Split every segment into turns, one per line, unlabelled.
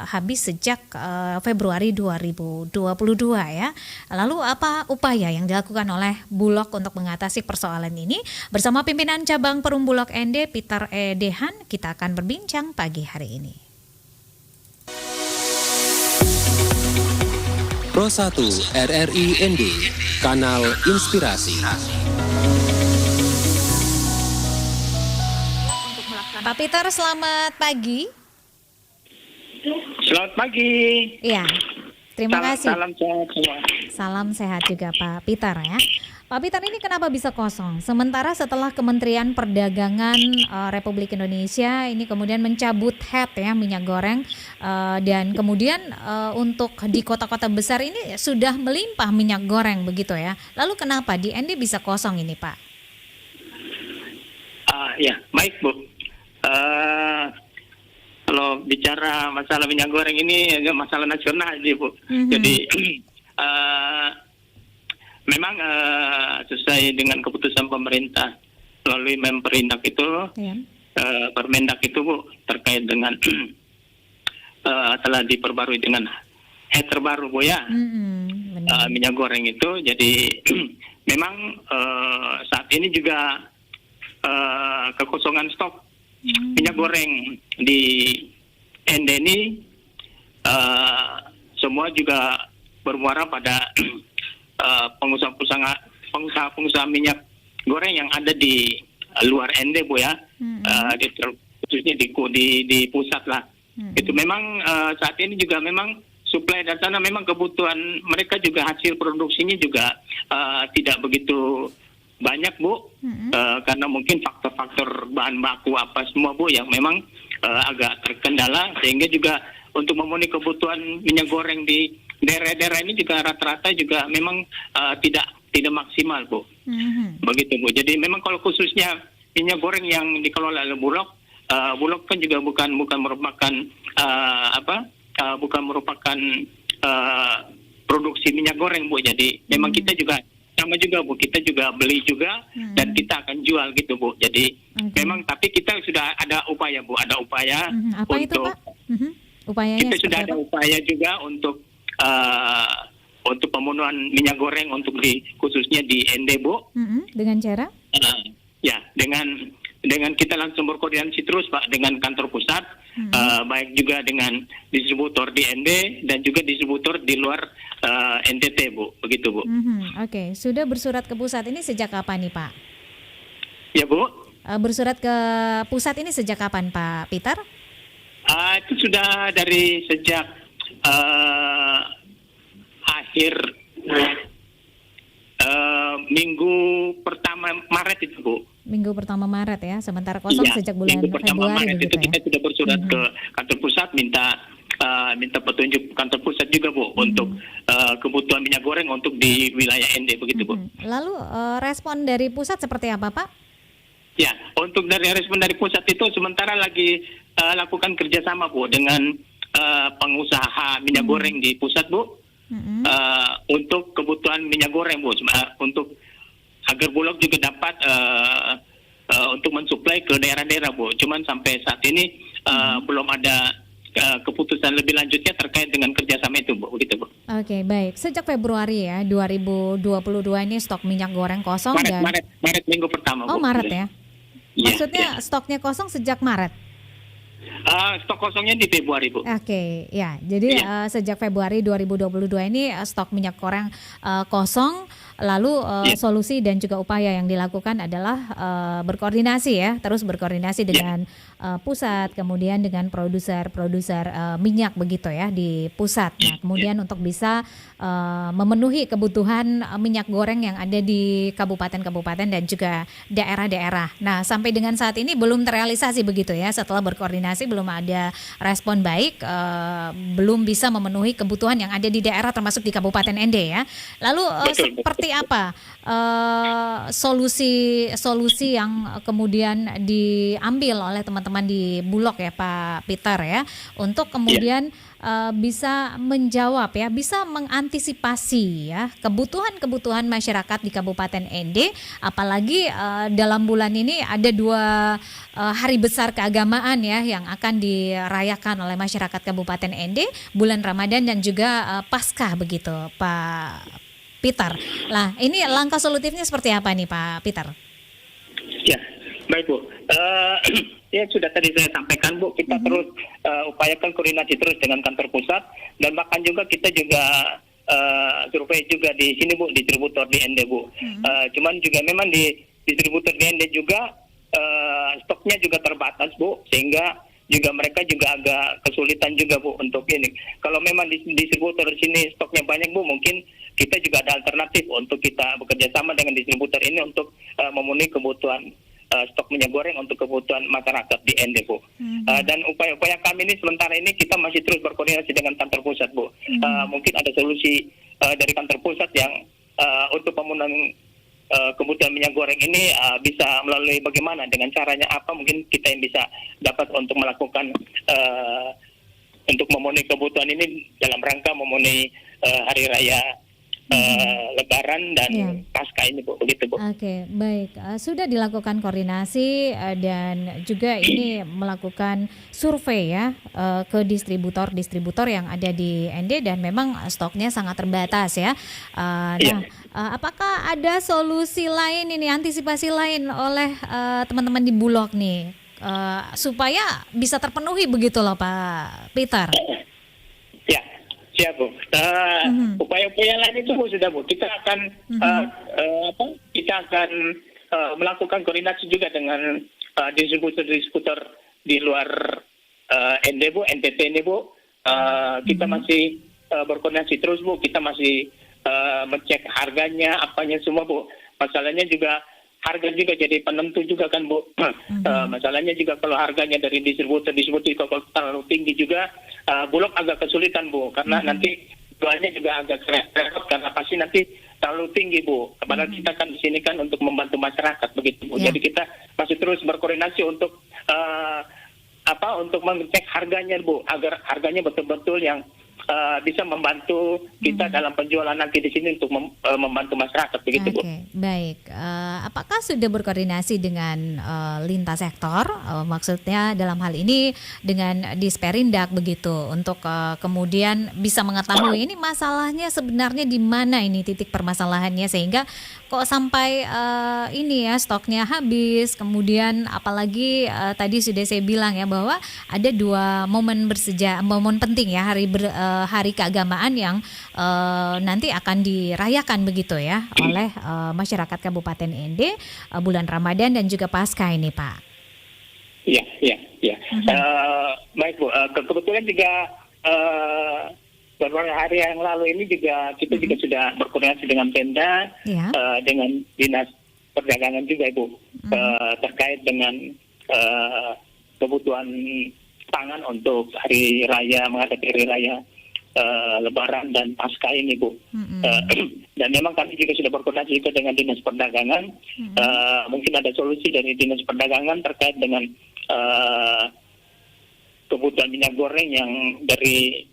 habis sejak Februari 2022 ya. Lalu apa upaya yang dilakukan oleh Bulog untuk mengatasi persoalan ini? Bersama pimpinan cabang Perum Bulog ND Peter E. Dehan, kita akan berbincang pagi hari ini.
Pro 1 RRI ND, Kanal Inspirasi.
Pak Peter, selamat pagi.
Selamat pagi.
Iya, terima kasih.
Salam sehat semua.
Salam sehat juga Pak Peter ya. Pak Peter, ini kenapa bisa kosong? Sementara setelah Kementerian Perdagangan Republik Indonesia ini kemudian mencabut head ya minyak goreng dan kemudian untuk di kota-kota besar ini sudah melimpah minyak goreng begitu ya. Lalu kenapa di ND bisa kosong ini Pak?
Ya, baik Bu. Kalau bicara masalah minyak goreng ini agak masalah nasional sih Bu. Jadi memang sesuai dengan keputusan pemerintah melalui Menperindak itu, Permendak itu Bu, terkait dengan telah diperbarui dengan head terbaru Bu ya, minyak goreng itu. Jadi memang saat ini juga kekosongan stok minyak goreng di ND ini semua juga bermuara pada pengusaha minyak goreng yang ada di luar ND Bu ya, khususnya di pusat lah. Itu memang saat ini juga memang suplai dari sana, memang kebutuhan mereka juga hasil produksinya juga tidak begitu banyak Bu, karena mungkin faktor-faktor bahan baku apa semua Bu yang memang agak terkendala, sehingga juga untuk memenuhi kebutuhan minyak goreng di daerah-daerah ini juga rata-rata juga memang tidak maksimal Bu. Begitu Bu. Jadi memang kalau khususnya minyak goreng yang dikelola oleh Bulog, Bulog kan juga bukan merupakan produksi minyak goreng Bu. Jadi memang kita juga sama juga Bu, kita juga beli juga dan kita akan jual gitu Bu. Jadi memang tapi kita sudah ada upaya Bu, ada upaya
apa
untuk
itu Pak? Upayanya
kita sudah ada
apa?
upaya juga untuk pemenuhan minyak goreng untuk khususnya di ND Bu.
Dengan cara?
Ya, dengan kita langsung berkoordinasi terus Pak dengan kantor pusat, baik juga dengan distributor di ND dan juga distributor di luar NTT Bu, begitu Bu.
Oke, sudah bersurat ke pusat ini sejak kapan nih Pak?
Ya Bu.
Bersurat ke pusat ini sejak kapan Pak Peter?
Itu sudah dari sejak akhir minggu pertama Maret itu Bu.
Minggu pertama Maret ya, sementara kosong
Ya,
sejak bulan
minggu pertama
Februari
Maret
begitu
itu kita sudah bersurat ke kantor pusat minta petunjuk kantor pusat juga Bu untuk kebutuhan minyak goreng untuk di wilayah ND begitu Bu.
Lalu respon dari pusat seperti apa Pak?
Ya, untuk dari respon dari pusat itu sementara lagi lakukan kerjasama Bu dengan pengusaha minyak goreng di pusat Bu, untuk kebutuhan minyak goreng Bu, untuk agar Bulog juga dapat untuk mensuplai ke daerah-daerah Bu. Cuman sampai saat ini belum ada keputusan lebih lanjutnya terkait dengan kerjasama itu Bu, begitu Bu.
Oke, baik. Sejak Februari ya 2022 ini stok minyak goreng kosong
Maret minggu pertama Bu.
Oh, Maret ya. Maksudnya
Ya.
stoknya kosong sejak Maret.
Stok kosongnya di Februari Bu.
Oke, ya. Jadi sejak Februari 2022 ini stok minyak goreng kosong. Lalu solusi dan juga upaya yang dilakukan adalah berkoordinasi ya, terus berkoordinasi dengan pusat, kemudian dengan produser minyak begitu ya di pusat. Nah, kemudian untuk bisa memenuhi kebutuhan minyak goreng yang ada di kabupaten-kabupaten dan juga daerah-daerah. Nah, sampai dengan saat ini belum terrealisasi begitu ya. Setelah berkoordinasi belum ada respon baik, belum bisa memenuhi kebutuhan yang ada di daerah termasuk di Kabupaten ND ya. Lalu seperti apa solusi yang kemudian diambil oleh teman-teman di Bulog ya Pak Peter ya untuk kemudian bisa menjawab ya, bisa mengantisipasi ya kebutuhan masyarakat di Kabupaten ND, apalagi dalam bulan ini ada 2 hari besar keagamaan ya yang akan akan dirayakan oleh masyarakat Kabupaten ND bulan Ramadan dan juga Paskah begitu, Pak Peter. Lah, ini langkah solutifnya seperti apa nih, Pak Peter?
Ya, baik Bu. Ya sudah tadi saya sampaikan Bu, kita terus upayakan koordinasi terus dengan kantor pusat, dan bahkan juga kita juga survei juga di sini Bu, distributor di ND Bu. Cuman juga memang di distributor di ND juga stoknya juga terbatas Bu, sehingga juga mereka juga agak kesulitan juga Bu untuk ini. Kalau memang di distributor di sini stoknya banyak Bu, mungkin kita juga ada alternatif untuk kita bekerja sama dengan distributor ini untuk memenuhi kebutuhan stok minyak goreng untuk kebutuhan masyarakat di ND Bu. Dan upaya-upaya kami ini sementara ini kita masih terus berkoordinasi dengan kantor pusat Bu. Mungkin ada solusi dari kantor pusat yang untuk pemenuhan kebutuhan minyak goreng ini bisa melalui bagaimana, dengan caranya apa mungkin kita yang bisa dapat untuk melakukan untuk memenuhi kebutuhan ini dalam rangka memenuhi hari raya Lebaran dan Paskah ini Bu, begitu Bu.
Oke, baik. Sudah dilakukan koordinasi dan juga ini melakukan survei ya ke distributor yang ada di ND, dan memang stoknya sangat terbatas ya. Apakah ada solusi lain ini, antisipasi lain oleh teman-teman di Bulog nih supaya bisa terpenuhi begitu loh Pak Peter?
Ya, siap Bu. Upaya-upaya lain itu Bu sudah Bu. Kita akan melakukan koordinasi juga dengan distributor di luar ND Bu, NTT ini Bu. Kita masih berkoordinasi terus Bu. Kita masih mencek harganya, apanya semua Bu. Masalahnya juga harga juga jadi penentu juga kan Bu. Masalahnya juga kalau harganya dari distributor kalau terlalu tinggi juga, Bulog agak kesulitan Bu, karena nanti jualnya juga agak repot karena pasti nanti terlalu tinggi Bu. Padahal kita kan di sini kan untuk membantu masyarakat begitu Bu. Jadi kita masih terus berkoordinasi untuk untuk mengecek harganya Bu, agar harganya betul-betul yang bisa membantu kita dalam penjualan nanti di sini untuk membantu masyarakat begitu Bu.
Oke, baik. Apakah sudah berkoordinasi dengan lintas sektor? Maksudnya dalam hal ini dengan Disperindak begitu, untuk kemudian bisa mengetahui ini masalahnya sebenarnya di mana, ini titik permasalahannya, sehingga kok sampai ini ya stoknya habis. Kemudian apalagi tadi sudah saya bilang ya bahwa ada 2 momen momen penting ya, hari keagamaan yang nanti akan dirayakan begitu ya oleh masyarakat Kabupaten ND, bulan Ramadan dan juga Paskah ini Pak.
Iya. Baik Bu, kebetulan juga beberapa hari yang lalu ini juga kita juga sudah berkoordinasi dengan Pemda, dengan Dinas Perdagangan juga Ibu, terkait dengan kebutuhan pangan untuk hari raya, menghadapi hari raya Lebaran dan Paskah ini Bu. Dan memang kami juga sudah berkoordinasi juga dengan Dinas Perdagangan. Mungkin ada solusi dari Dinas Perdagangan terkait dengan kebutuhan minyak goreng yang dari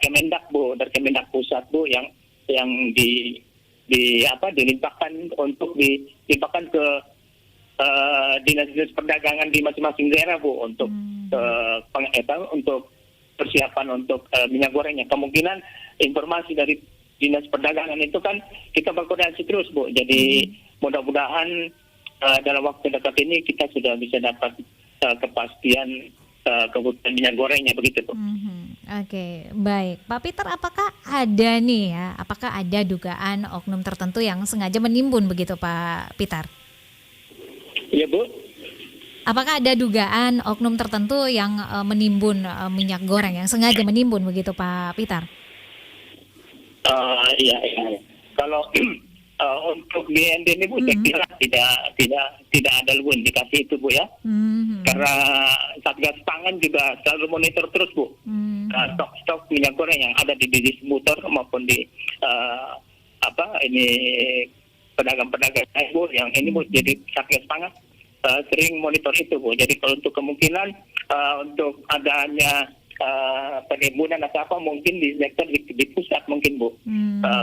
Kemendak Bu, dari Kemendak Pusat Bu, yang dilimpahkan untuk dilimpahkan ke dinas-dinas perdagangan di masing-masing daerah Bu, untuk untuk persiapan untuk minyak gorengnya. Kemungkinan informasi dari dinas perdagangan itu kan kita berkoordinasi terus Bu. Jadi mudah-mudahan dalam waktu dekat ini kita sudah bisa dapat kepastian kebutuhan minyak gorengnya begitu Bu.
Oke, baik. Pak Peter, apakah ada dugaan oknum tertentu yang sengaja menimbun begitu Pak Peter?
Iya Bu.
Apakah ada dugaan oknum tertentu yang menimbun minyak goreng, yang sengaja menimbun begitu Pak Peter?
Iya. Kalau untuk BND ini Bu, saya kira tidak ada indikasi itu Bu ya. Karena Satgas Pangan juga selalu monitor terus Bu, stok minyak goreng yang ada di distributor maupun di pedagang-pedagang Bu, yang ini Bu, jadi Satgas Pangan sering monitor itu Bu. Jadi kalau untuk kemungkinan untuk adanya penimbunan atau apa mungkin di sektor di pusat mungkin Bu.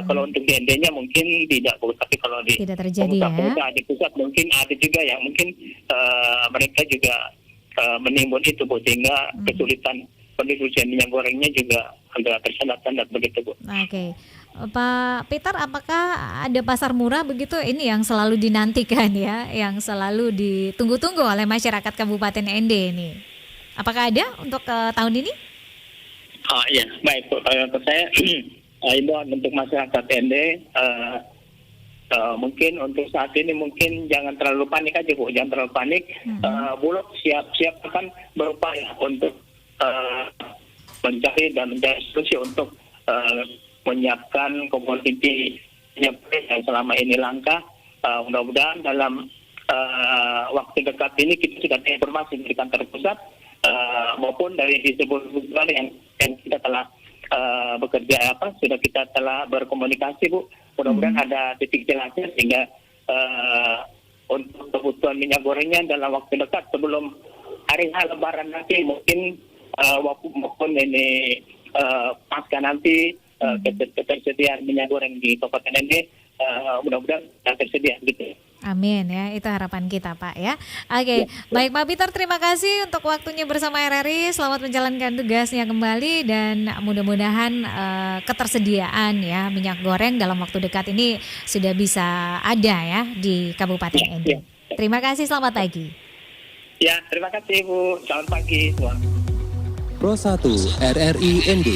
Kalau untuk DND-nya mungkin tidak Bu, tapi kalau
tidak terjadi ya.
Di pusat mungkin ada juga yang mungkin mereka juga menimbun itu Bu, sehingga kesulitan pendistribusian minyak gorengnya juga agak tersendat-sendat begitu Bu.
Oke. Pak Peter, apakah ada pasar murah begitu? Ini yang selalu dinantikan ya, yang selalu ditunggu-tunggu oleh masyarakat Kabupaten ND ini. Apakah ada untuk tahun ini?
Iya, baik Bu. Untuk saya imbauan untuk masyarakat ND mungkin untuk saat ini mungkin jangan terlalu panik aja Bu, jangan terlalu panik. Bulog siap-siap akan berupaya untuk mencari solusi untuk menyiapkan komoditi minyak yang selama ini langka. Mudah-mudahan dalam waktu dekat ini kita sudah ada informasi dari kantor pusat maupun dari distributor yang kita telah bekerja sudah kita telah berkomunikasi Bu. Mudah-mudahan ada titik jelasnya sehingga untuk kebutuhan minyak gorengnya dalam waktu dekat sebelum hari Lebaran nanti mungkin maupun ini pasca nanti ketersediaan minyak goreng di Kabupaten ND mudah-mudahan tersedia gitu.
Amin ya, itu harapan kita Pak ya. Oke, baik Pak Peter, terima kasih untuk waktunya bersama RRI. Selamat menjalankan tugasnya kembali dan mudah-mudahan ketersediaan ya minyak goreng dalam waktu dekat ini sudah bisa ada ya di Kabupaten ND. Terima kasih, selamat pagi.
Ya, terima kasih Bu. Selamat pagi semua.
Pro 1 RRI ND.